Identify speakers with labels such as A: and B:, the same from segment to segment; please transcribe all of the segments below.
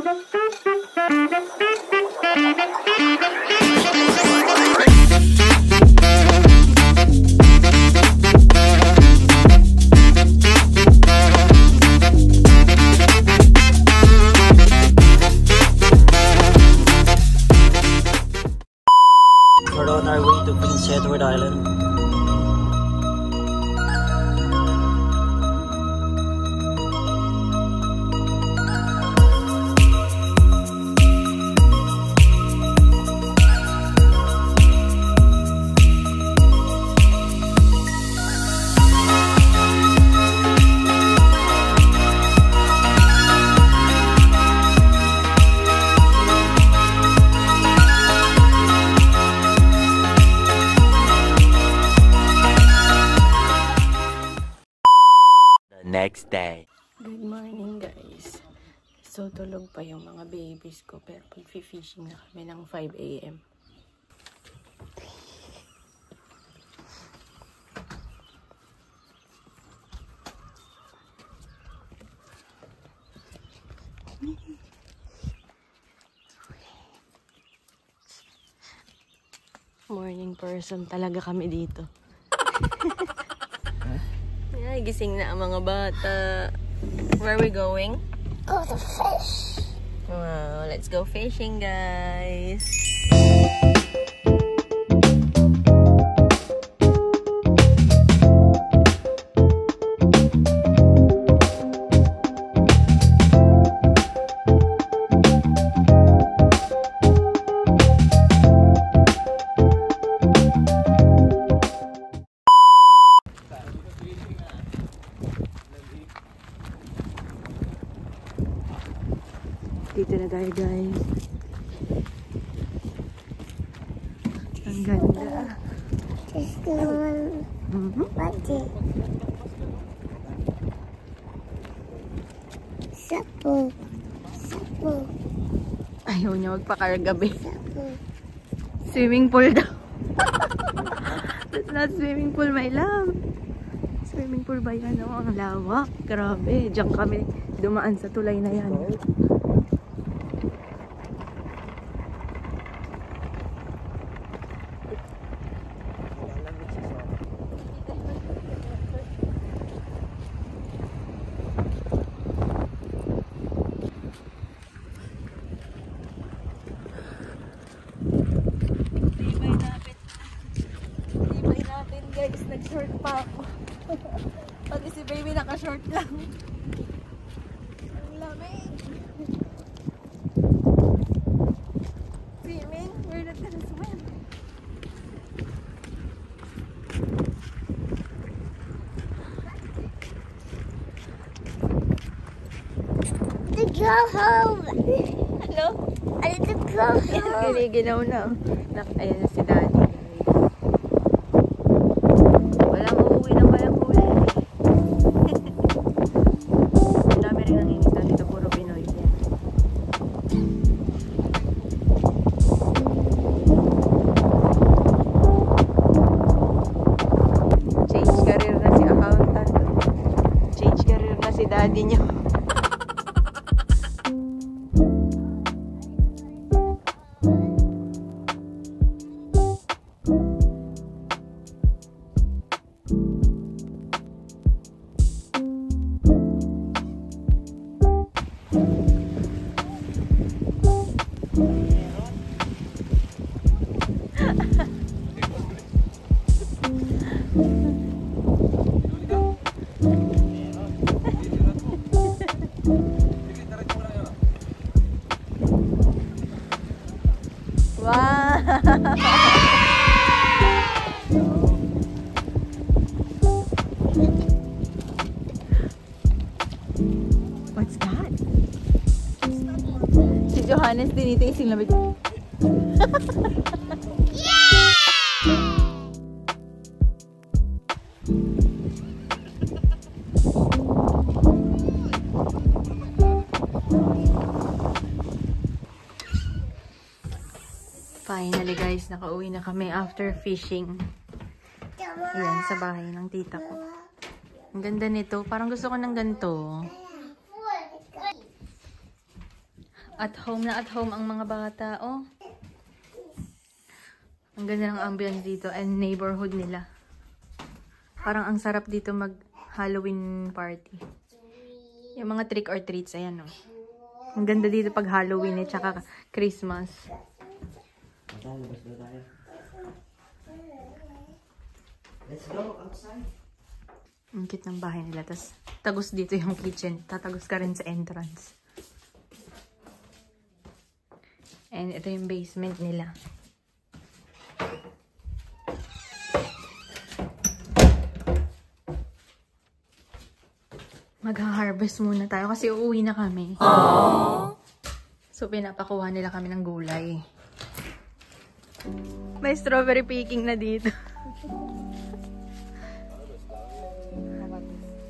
A: We're on our way to Prince Edward Island. Next day.
B: Good morning guys. So tulog pa yung mga babies ko pero pag-fishing na kami ng 5 AM. Morning person talaga kami dito. Ay, gising na ang mga bata. Where are we going?
C: Go to fish.
B: Wow, let's go fishing, guys. Dito na tayo guys. Ang ganda.
C: Just go on. Watch it. Sapo. Sapo.
B: Ayaw niya magpakargabi.
C: Sapo.
B: Swimming pool daw. That's not swimming pool, my love. Swimming pool ba yan? Oh, ang lawak. Grabe. Diyan kami dumaan sa tulay na yan. Guys, nag-short pa ako. Pati si baby naka-short lang. Ang lamig. Swimming? We're not gonna swim.
C: To go home.
B: Hello?
C: I need to go home.
B: Giniginaw na. Ayan na si Daddy. Daddy niyo. Wow! What's that? Si Johannes tinitiis yung lamig. Finally guys, nakauwi na kami after fishing. Ayan, sa bahay ng tita ko. Ang ganda nito. Parang gusto ko ng ganito. At home na at home ang mga bata, oh. Ang ganda ng ambience dito and neighborhood nila. Parang ang sarap dito mag-Halloween party. Yung mga trick or treats, ayan, oh. Ang ganda dito pag Halloween at saka Christmas.
A: Let's go outside.
B: Ang cute ng bahay nila. Tapos, tagos dito yung kitchen. Tatagos ka rin sa entrance. And ito yung basement nila. Magha-harvest muna tayo kasi uuwi na kami. Aww. So, pinapakuha nila kami ng gulay. May strawberry picking na dito.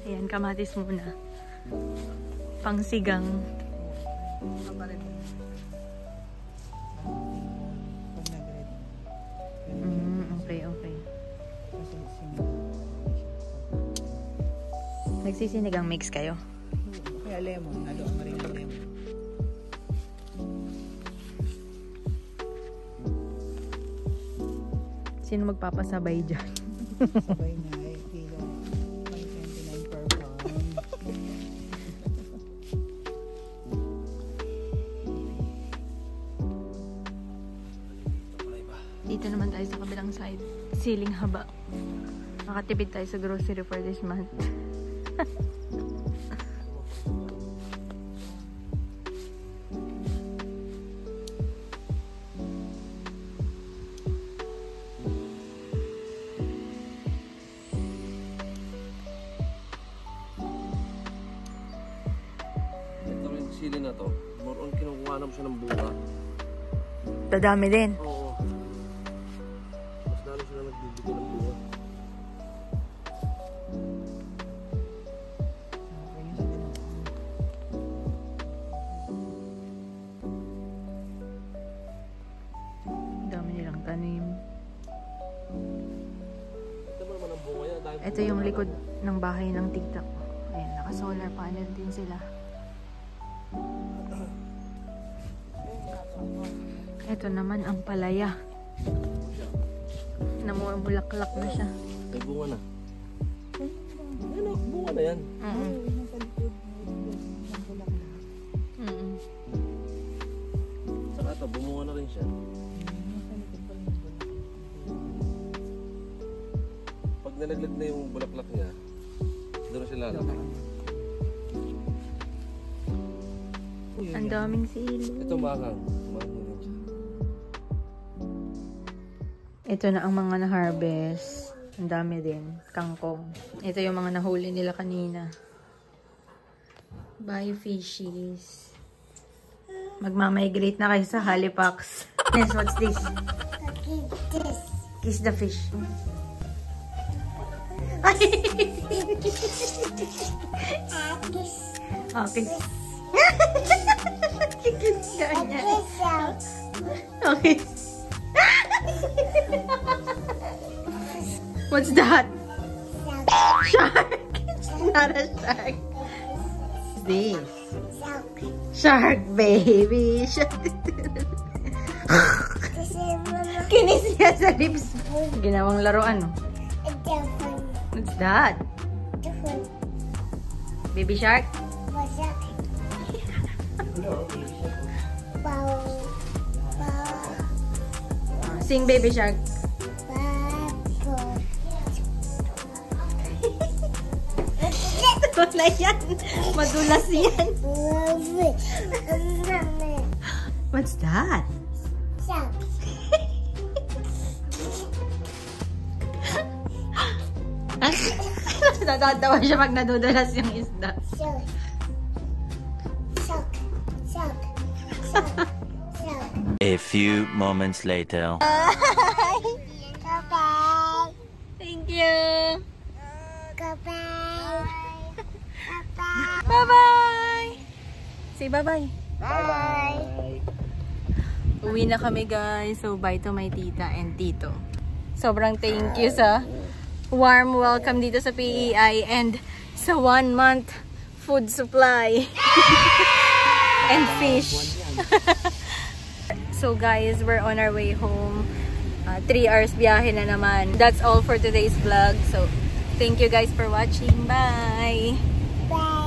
B: Ayan, kamatis muna. Pangsigang. Okay. Nagsisinigang mix kayo?
D: Kaya lemon. Halo ang rin lemon.
B: Sino magpapasabay dyan?
D: Sabay na eh. Kilo. 5.29 per pound.
B: Dito naman tayo sa kabilang side. Siling haba. Makatipid tayo sa grocery for this month.
E: Ito rin sili na to. More on kinukuha naman siya ng bunga.
B: Dadami din.
E: Oo. Mas lalo sila nagbibigay ng bunga.
B: Dami nilang tanim.
E: Ito mo naman ang bunga yan. Dahil
B: Ito yung likod ng bahay ng tita ko. Ayan, naka-solar panel din sila. Ito naman ang palaya. Namumulaklak na siya.
E: may bunga na. Ano, bunga na yan. Saka ito, bumunga na rin siya. Pag nalaglag na yung bulaklak niya, doon sila lalaki.
B: Ang daming sili.
E: Ito makang. Makang din siya.
B: Ito na ang mga na-harvest. Ang dami din. Kangkong. Ito yung mga nahuli nila kanina. Bye, fishies. Magmamigrate na kayo sa Halifax. Yes, what's this?
C: This.
B: Kiss the fish. Okay. Kiss ka niya. Okay. What's that? Shark. It's not a shark. This. Shark, baby. Shark. Kinis niya sa lips. Ginawang laruan, no? What's that? Baby shark? Sing baby shark. Wala yan. Madulas yan. What's that? Natatawa siya pag nadudulas yung isda.
A: A few moments later.
B: Thank you. Bye-bye. Say bye-bye. Uwi na kami, guys. So, bye to my tita and tito. Sobrang thank you sa warm welcome dito sa PEI and sa 1 month food supply. and fish. So guys, we're on our way home. 3 hours biyahe na naman. That's all for today's vlog. So, thank you guys for watching. Bye!
C: Bye.